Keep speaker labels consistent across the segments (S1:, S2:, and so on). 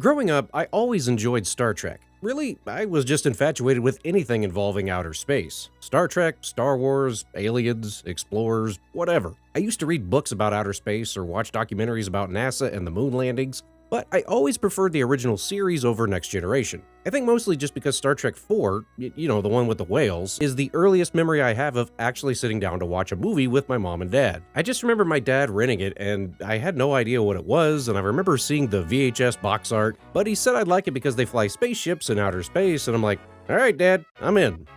S1: Growing up, I always enjoyed Star Trek. Really, I was just infatuated with anything involving outer space. Star Trek, Star Wars, aliens, explorers, whatever. I used to read books about outer space or watch documentaries about NASA and the moon landings, but I always preferred the original series over Next Generation. I think mostly just because Star Trek 4, the one with the whales, is the earliest memory I have of actually sitting down to watch a movie with my mom and dad. I just remember my dad renting it, and I had no idea what it was, and I remember seeing the VHS box art, but he said I'd like it because they fly spaceships in outer space, and I'm like, all right, Dad, I'm in.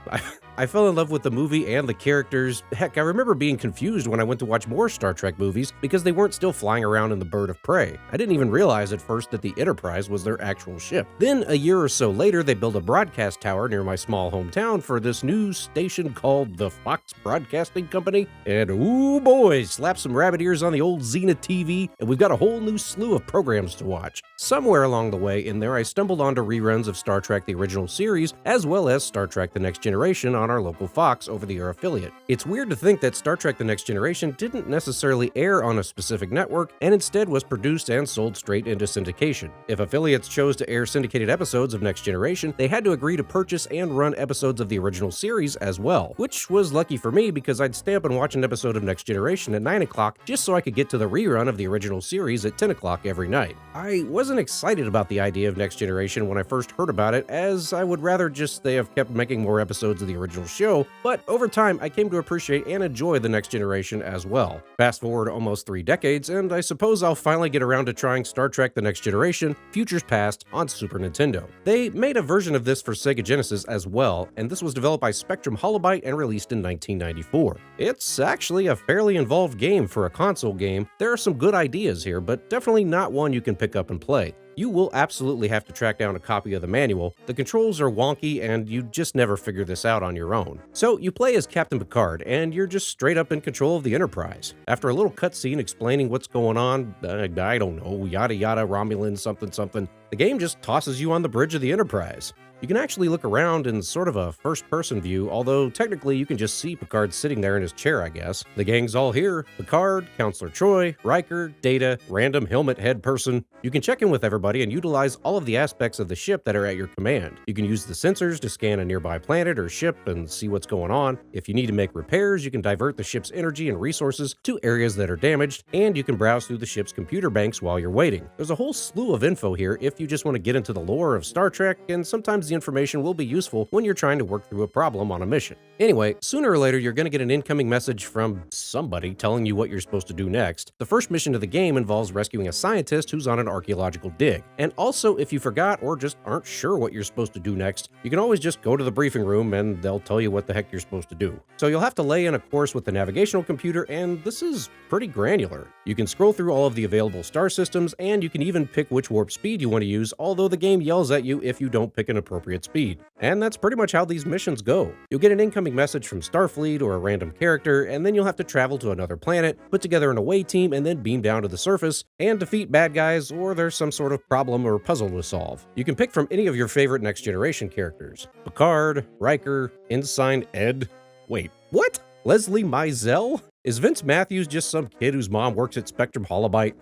S1: I fell in love with the movie and the characters. Heck, I remember being confused when I went to watch more Star Trek movies because they weren't still flying around in the Bird of Prey. I didn't even realize at first that the Enterprise was their actual ship. Then, a year or so later, they built a broadcast tower near my small hometown for this new station called the Fox Broadcasting Company. And ooh boy, slap some rabbit ears on the old Zenith TV, and we've got a whole new slew of programs to watch. Somewhere along the way in there, I stumbled onto reruns of Star Trek the original series, as well as Star Trek the Next Generation on our local Fox over-the-air affiliate. It's weird to think that Star Trek The Next Generation didn't necessarily air on a specific network and instead was produced and sold straight into syndication. If affiliates chose to air syndicated episodes of Next Generation, they had to agree to purchase and run episodes of the original series as well, which was lucky for me because I'd stay up and watch an episode of Next Generation at 9 o'clock just so I could get to the rerun of the original series at 10 o'clock every night. I wasn't excited about the idea of Next Generation when I first heard about it, as I would rather just they have kept making more episodes of the original show, but over time I came to appreciate and enjoy the Next Generation as well. Fast forward almost 3 decades, and I suppose I'll finally get around to trying Star Trek The Next Generation, Futures Past on Super Nintendo. They made a version of this for Sega Genesis as well, and this was developed by Spectrum Holobyte and released in 1994. It's actually a fairly involved game for a console game. There are some good ideas here, but definitely not one you can pick up and play. You will absolutely have to track down a copy of the manual. The controls are wonky and you just never figure this out on your own. So you play as Captain Picard and you're just straight up in control of the Enterprise. After a little cutscene explaining what's going on, I don't know, yada yada, Romulan something something, the game just tosses you on the bridge of the Enterprise. You can actually look around in sort of a first-person view, although technically you can just see Picard sitting there in his chair, I guess. The gang's all here: Picard, Counselor Troy, Riker, Data, random helmet head person. You can check in with everybody and utilize all of the aspects of the ship that are at your command. You can use the sensors to scan a nearby planet or ship and see what's going on. If you need to make repairs, you can divert the ship's energy and resources to areas that are damaged, and you can browse through the ship's computer banks while you're waiting. There's a whole slew of info here if you just want to get into the lore of Star Trek, and sometimes the information will be useful when you're trying to work through a problem on a mission. Anyway, sooner or later you're going to get an incoming message from somebody telling you what you're supposed to do next. The first mission of the game involves rescuing a scientist who's on an archaeological dig. And also, if you forgot or just aren't sure what you're supposed to do next, you can always just go to the briefing room and they'll tell you what the heck you're supposed to do. So you'll have to lay in a course with the navigational computer, and this is pretty granular. You can scroll through all of the available star systems, and you can even pick which warp speed you want to use, although the game yells at you if you don't pick an appropriate speed. And that's pretty much how these missions go. You'll get an incoming message from Starfleet or a random character, and then you'll have to travel to another planet, put together an away team, and then beam down to the surface and defeat bad guys, or there's some sort of problem or puzzle to solve. You can pick from any of your favorite Next Generation characters: Picard, Riker, Ensign Ed. Wait, what? Leslie Mizell? Is Vince Matthews just some kid whose mom works at Spectrum Holobyte?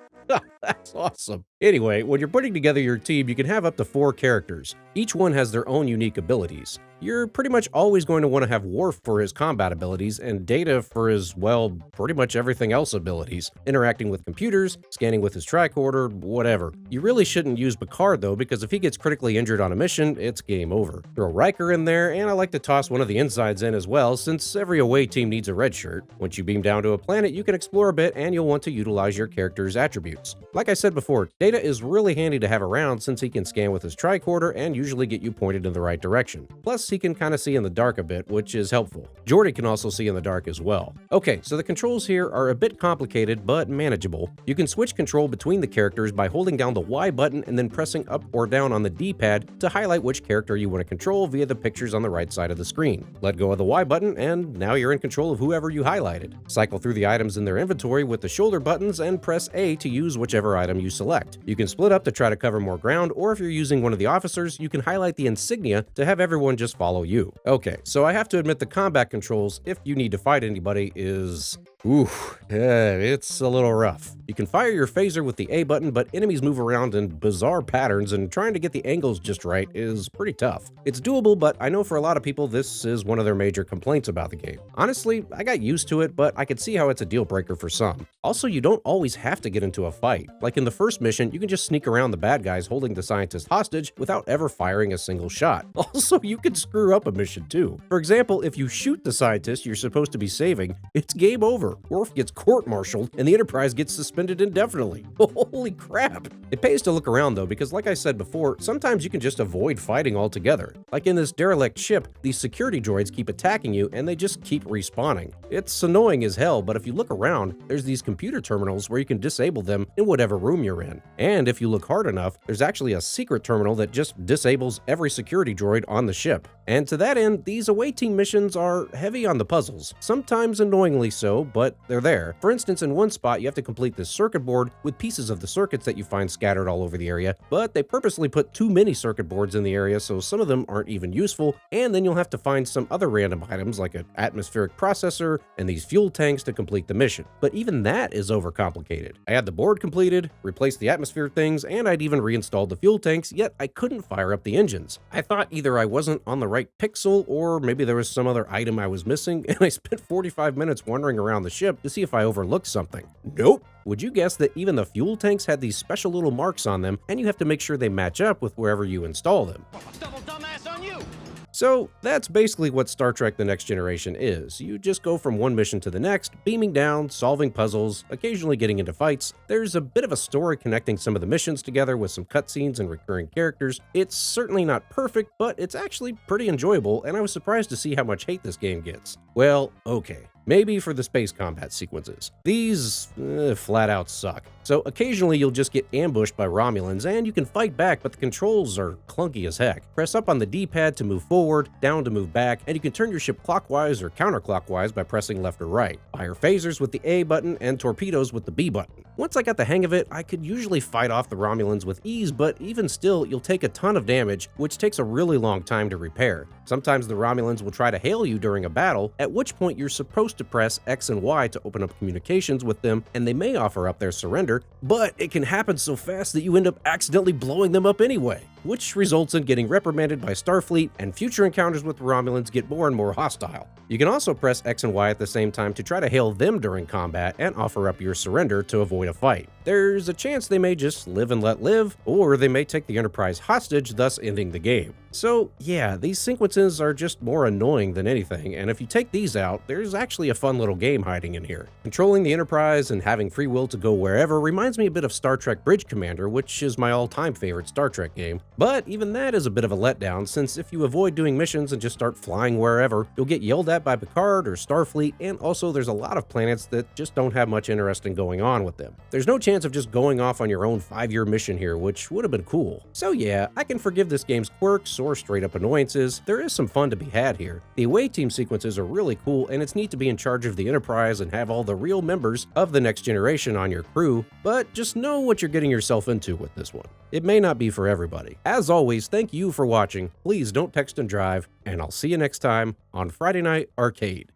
S1: That's awesome. Anyway, when you're putting together your team, you can have up to 4 characters. Each one has their own unique abilities. You're pretty much always going to want to have Worf for his combat abilities and Data for his, well, pretty much everything else abilities, interacting with computers, scanning with his tricorder, whatever. You really shouldn't use Picard though, because if he gets critically injured on a mission, it's game over. Throw Riker in there, and I like to toss one of the insides in as well, since every away team needs a red shirt. Once you beam down to a planet, you can explore a bit, and you'll want to utilize your character's attributes. Like I said before, Data is really handy to have around since he can scan with his tricorder and usually get you pointed in the right direction. Plus, he can kind of see in the dark a bit, which is helpful. Geordi can also see in the dark as well. Okay, so the controls here are a bit complicated, but manageable. You can switch control between the characters by holding down the Y button and then pressing up or down on the D-pad to highlight which character you want to control via the pictures on the right side of the screen. Let go of the Y button, and now you're in control of whoever you highlighted. Cycle through the items in their inventory with the shoulder buttons and press A to use whichever item you select. You can split up to try to cover more ground, or if you're using one of the officers, you can highlight the insignia to have everyone just follow you. Okay, so I have to admit the combat controls, if you need to fight anybody, is Ooh, it's a little rough. You can fire your phaser with the A button, but enemies move around in bizarre patterns, and trying to get the angles just right is pretty tough. It's doable, but I know for a lot of people this is one of their major complaints about the game. Honestly, I got used to it, but I could see how it's a deal breaker for some. Also, you don't always have to get into a fight. Like in the first mission, you can just sneak around the bad guys holding the scientist hostage without ever firing a single shot. Also, you can screw up a mission too. For example, if you shoot the scientist you're supposed to be saving, it's game over. Worf gets court-martialed, and the Enterprise gets suspended indefinitely. Holy crap! It pays to look around though, because like I said before, sometimes you can just avoid fighting altogether. Like in this derelict ship, these security droids keep attacking you and they just keep respawning. It's annoying as hell, but if you look around, there's these computer terminals where you can disable them in whatever room you're in. And if you look hard enough, there's actually a secret terminal that just disables every security droid on the ship. And to that end, these away team missions are heavy on the puzzles, sometimes annoyingly so, but they're there. For instance, in one spot you have to complete this circuit board with pieces of the circuits that you find scattered all over the area, but they purposely put too many circuit boards in the area so some of them aren't even useful, and then you'll have to find some other random items like an atmospheric processor and these fuel tanks to complete the mission. But even that is overcomplicated. I had the board completed, replaced the atmosphere things, and I'd even reinstalled the fuel tanks, yet I couldn't fire up the engines. I thought either I wasn't on the right pixel or maybe there was some other item I was missing, and I spent 45 minutes wandering around the ship to see if I overlooked something. Nope. Would you guess that even the fuel tanks had these special little marks on them, and you have to make sure they match up with wherever you install them? Double dumbass on you! So that's basically what Star Trek The Next Generation is. You just go from one mission to the next, beaming down, solving puzzles, occasionally getting into fights. There's a bit of a story connecting some of the missions together with some cutscenes and recurring characters. It's certainly not perfect, but it's actually pretty enjoyable, and I was surprised to see how much hate this game gets. Well, okay. Maybe for the space combat sequences. These flat out suck. So occasionally you'll just get ambushed by Romulans and you can fight back, but the controls are clunky as heck. Press up on the D-pad to move forward, down to move back, and you can turn your ship clockwise or counterclockwise by pressing left or right. Fire phasers with the A button and torpedoes with the B button. Once I got the hang of it, I could usually fight off the Romulans with ease, but even still, you'll take a ton of damage, which takes a really long time to repair. Sometimes the Romulans will try to hail you during a battle, at which point you're supposed to press X and Y to open up communications with them, and they may offer up their surrender, but it can happen so fast that you end up accidentally blowing them up anyway, which results in getting reprimanded by Starfleet, and future encounters with the Romulans get more and more hostile. You can also press X and Y at the same time to try to hail them during combat and offer up your surrender to avoid a fight. There's a chance they may just live and let live, or they may take the Enterprise hostage, thus ending the game. So yeah, these sequences are just more annoying than anything, and if you take these out, there's actually a fun little game hiding in here. Controlling the Enterprise and having free will to go wherever reminds me a bit of Star Trek Bridge Commander, which is my all-time favorite Star Trek game. But even that is a bit of a letdown, since if you avoid doing missions and just start flying wherever, you'll get yelled at by Picard or Starfleet, and also there's a lot of planets that just don't have much interesting going on with them. There's no chance of just going off on your own 5-year mission here, which would have been cool. So yeah, I can forgive this game's quirks or straight up annoyances. There is some fun to be had here. The away team sequences are really cool, and it's neat to be in charge of the Enterprise and have all the real members of the Next Generation on your crew, but just know what you're getting yourself into with this one. It may not be for everybody. As always, thank you for watching. Please don't text and drive, and I'll see you next time on Friday Night Arcade.